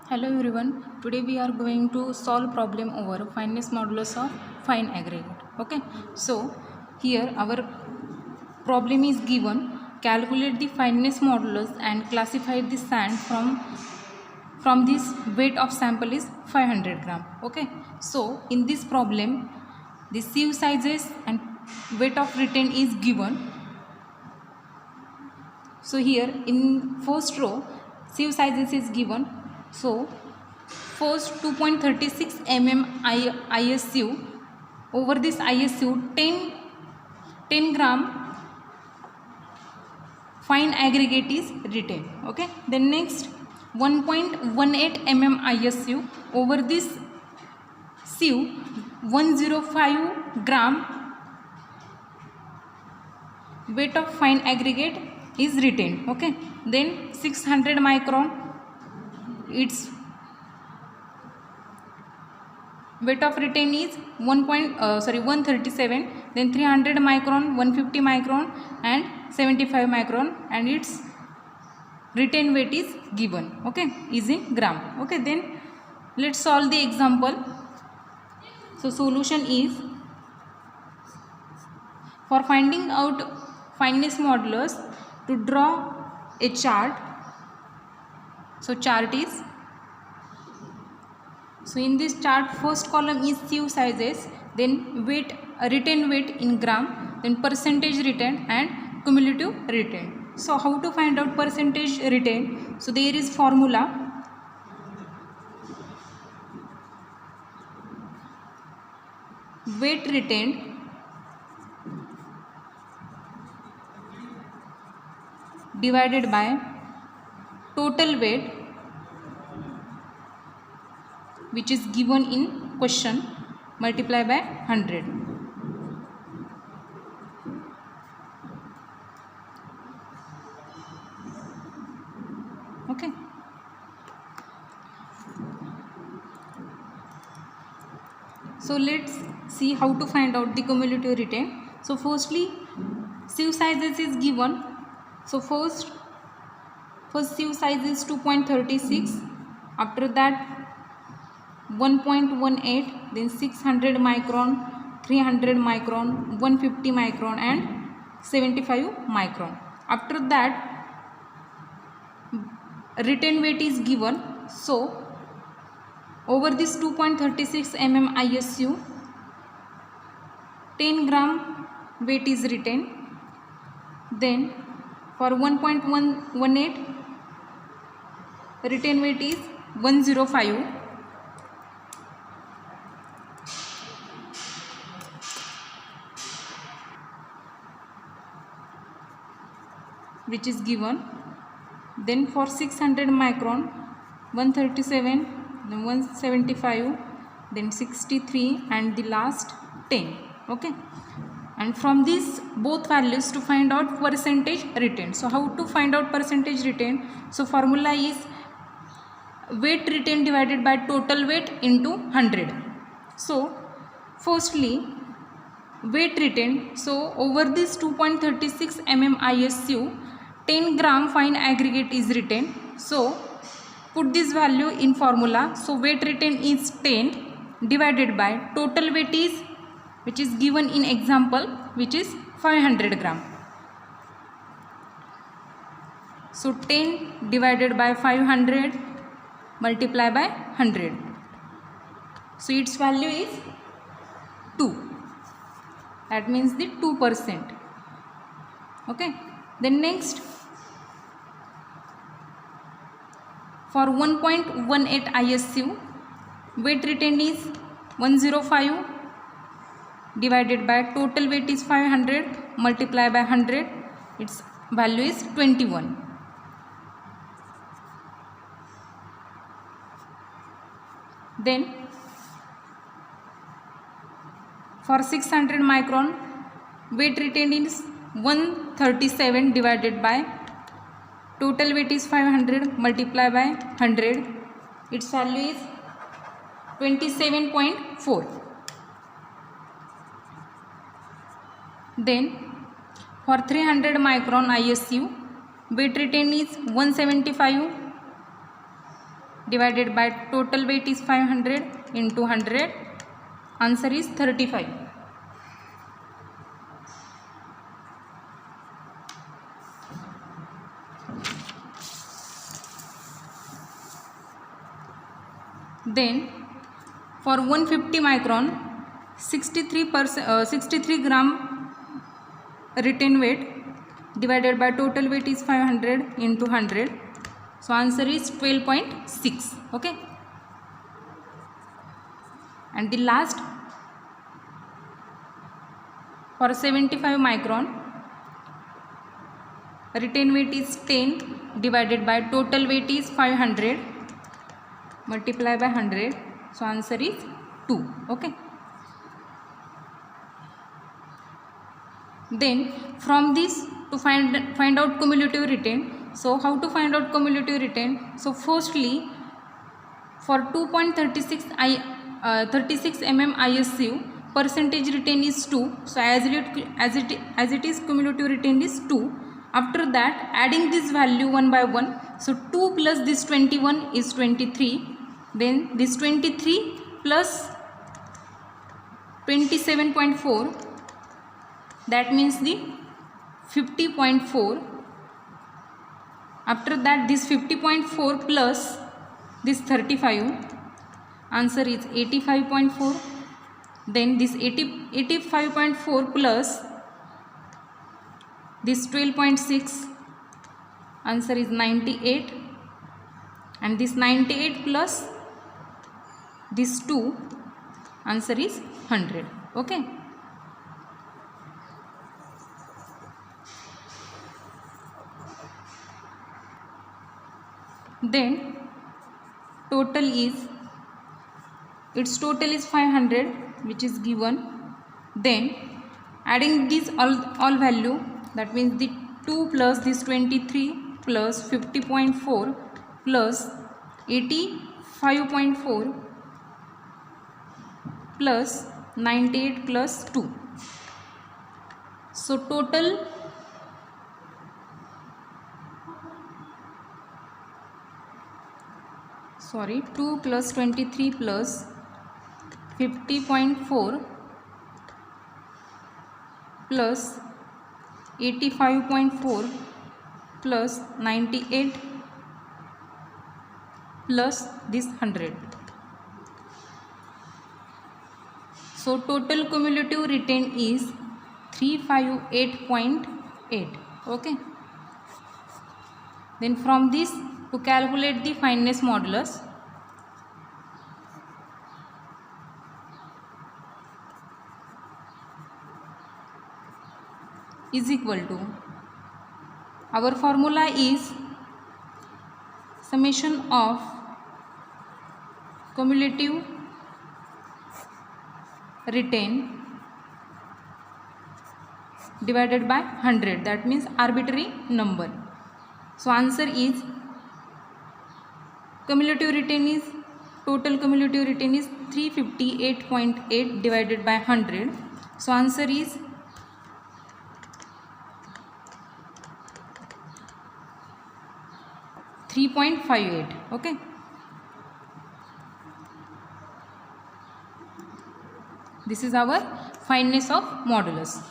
Hello everyone. Today we are going to solve problem over fineness modulus of fine aggregate. Okay. So here our problem is given. Calculate the fineness modulus and classify the sand from this weight of sample is 500 gram. Okay. So in this problem the sieve sizes and weight of retain is given. So here in first row sieve sizes is given. So first 2.36 mm ISU, over this ISU 10 gram fine aggregate is retained. Okay. Then next 1.18 mm ISU, over this sieve 105 gram weight of fine aggregate is retained. Okay. Then 600 micron, its weight of retain is 137. Then 300 micron, 150 micron and 75 micron, and its retain weight is given. Okay, is in gram. Okay, then let's solve the example. So solution is, for finding out fineness modulus, to draw a chart. So chart is, so in this chart first column is sieve sizes, then weight, retain weight in gram, then percentage retain and cumulative retain. So how to find out percentage retain? So there is formula. Weight retained divided by total weight, which is given in question, multiply by 100. Okay. So let's see how to find out the cumulative retain. So firstly sieve sizes is given. So first sieve size is 2.36, after that 1.18, then 600 micron, 300 micron, 150 micron and 75 micron. After that retain weight is given. So over this 2.36 mm ISU 10 gram weight is retained. Then for 1.118 retain weight is 105. Which is given. Then for 600 micron 137, then 175, then 63 and the last 10. Okay. And from these both values to find out percentage retained. So how to find out percentage retained? So formula is weight retained divided by total weight into 100. So firstly weight retained, so over this 2.36 mm ISU 10 gram fine aggregate is retained. So put this value in formula. So weight retained is 10 divided by total weight is, which is given in example, which is 500 gram. So 10 divided by 500 multiply by 100. So its value is 2. That means the 2%. Okay. Then next, for 1.18 ISU weight retained is 105 divided by total weight is 500 multiply by 100, its value is 21. Then for 600 micron weight retained is 137 divided by total weight is 500 multiply by 100, its value is 27.4. Then for 300 micron ISU weight retained is 175 divided by total weight is 500 into 100. Answer is 35. Then for 150 micron 63 gram retain weight divided by total weight is 500 into 100. So answer is 12.6. Okay. And the last for 75 micron retain weight is 10 divided by total weight is 500 multiply by 100. So answer is 2. Okay. Then from this to find out cumulative retain. So how to find out cumulative retain? So firstly for 2.36 36 mm ISU percentage retain is 2. So as it is cumulative retain is 2. After that adding this value one by one. So 2 plus this 21 is 23. Then this 23 plus 27.4, that means the 50.4. After that this 50.4 plus this 35, answer is 85.4. Then this 85.4 plus this 12.6, answer is 98. And this 98 plus this 2, answer is 100. Okay. Then total is, its total is 500 which is given. Then adding this all value, that means the 2 plus this 23 plus 50.4 plus 85.4 plus 98 plus 2. So total 2 plus 23 plus 50.4 plus 85.4 plus 98 plus this 100. So total cumulative retain is 358.8. Okay. Then from this to calculate the fineness modulus, is equal to, our formula is summation of cumulative retain divided by 100, that means arbitrary number. So answer is cumulative retain is, total cumulative retain is 358.8 divided by 100. So answer is 3.58. Okay. This is our fineness of modulus.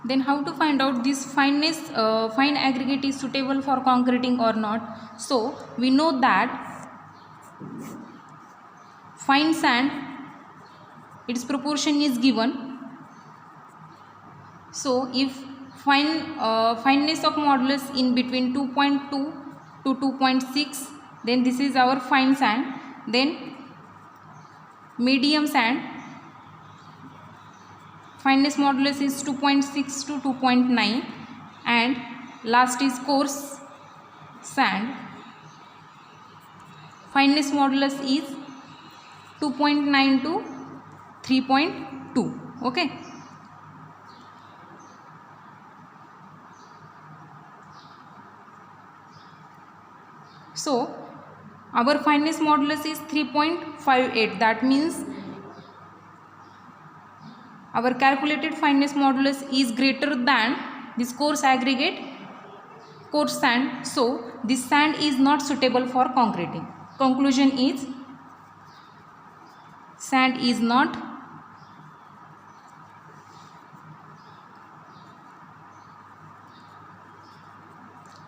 Then how to find out this fineness, fine aggregate is suitable for concreting or not? So we know that fine sand, its proportion is given. So if fineness of modulus in between 2.2 to 2.6, then this is our fine sand. Then medium sand, fineness modulus is 2.6 to 2.9, and last is coarse sand, fineness modulus is 2.9 to 3.2. Okay. So our fineness modulus is 3.58, that means our calculated fineness modulus is greater than this coarse aggregate, coarse sand. So this sand is not suitable for concreting. Conclusion is sand is not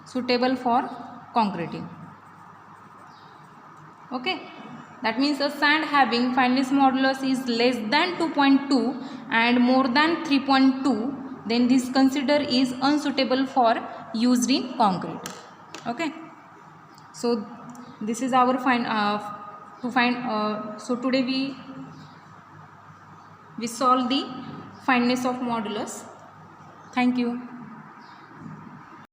suitable for concreting. Okay, that means a sand having fineness modulus is less than 2.2 and more than 3.2, then this consider is unsuitable for used in concrete. Okay, so this is our so today we solve the fineness of modulus. Thank you.